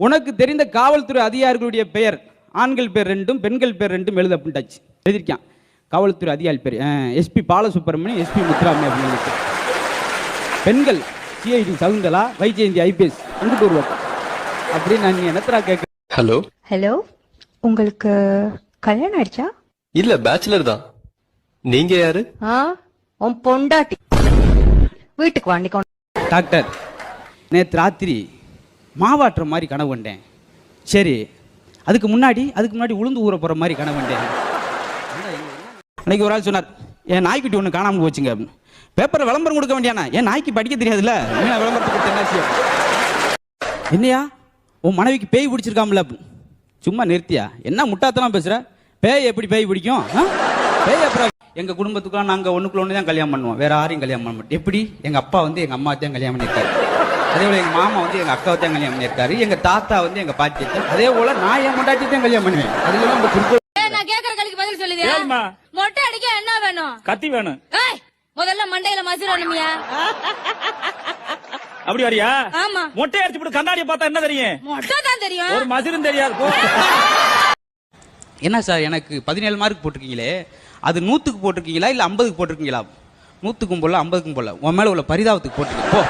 உனக்கு தெரிந்த காவல்துறை அதிகாரிகளுடைய பெயர், ஆண்கள் பேர் 2 பெண்கள் பேர் 2 எழுத அப்படின்ட்டாச்சு. எழுதியிருக்கான் காவல்துறை அதிகாரி பேர் எஸ்பி பாலசுப்ரமணியம், எஸ்பி முத்துராமன் அப்படின்னு. பெண்கள் சிஐடி சகுந்தலா, வைஜெயந்தி ஐபிஎஸ், அங்கிட்டு ஒரு பக்கம் அப்படின்னு. நான் என்னத்தரா கேட்க. ஹலோ ஹலோ, உங்களுக்கு கல்யாணம் ஆயிடுச்சா? இல்ல, பேச்சுலர் தான். நீங்க யாரு? உன் பொண்டாட்டி. வீட்டுக்கு வாண்டிக்கோ. டாக்டர், நேற்று ராத்திரி மாவாட்டுற மாதிரி கனவு கண்டேன். சரி, அதுக்கு முன்னாடி உளுந்து ஊற போகிற மாதிரி கனவு கண்டேன். அன்னைக்கு ஒரு ஆள் சொன்னார், என் நாய்க்குட்டி ஒன்று காணாமல் போச்சுங்க அப்படின்னு. பேப்பரில் விளம்பரம் கொடுக்க வேண்டியானா? என் நாய்க்கு படிக்க தெரியாதுல்ல, விளம்பரத்தை கொடுத்த என்ன செய்யும்? என்னையா உன் மனைவிக்கு பேய் பிடிச்சிருக்காமல அப்படின்னு. சும்மா நிறுத்தியா, என்ன முட்டாத்தெல்லாம் பேசுகிற? பேய் எப்படி பேய் பிடிக்கும்? பேய் அப்புறம் எங்கள் குடும்பத்துக்குலாம் நாங்கள் ஒன்றுக்குள்ள ஒன்று தான் கல்யாணம் பண்ணுவோம், வேற யாரையும் கல்யாணம் பண்ண மாட்டோம். எப்படி? எங்கள் அப்பா வந்து எங்கள் அம்மா தான் கல்யாணம் பண்ணியிருக்காரு, அதே போல் எங்கள் மாமா வந்து எங்கள் அக்காவை தான் கல்யாணம் பண்ணியிருக்காரு, எங்கள் தாத்தா வந்து எங்கள் பாட்டி தான், அதே போல் நான் என் முண்டாட்டி தான் கல்யாணம் பண்ணுவேன். அதுல நம்ம குறிப்பிட்ட நான் கேக்குற கேள்விக்கு பதில் சொல்லுதியா? மொட்டை அடிக்க என்ன வேணும்? கத்தி வேணும். முதல்ல மண்டையில மசிரணுமியா? அப்படி வரியா? ஆமா. மொட்டை அடிச்சு போட்டு கண்ணாடியை பார்த்தா என்ன தெரியும்? மொட்டை தான் தெரியும், ஒரு மசிரும் தெரியாது. என்ன சார் எனக்கு 17 மார்க் போட்டிருக்கீங்களே, அது 100க்கு போட்டிருக்கீங்களா இல்லை 50க்கு போட்டிருக்கீங்களா? 100க்கும் போல 50க்கும் போல, உன் மேல உள்ள பரிதாபத்துக்கு போட்டிருக்கீங்க.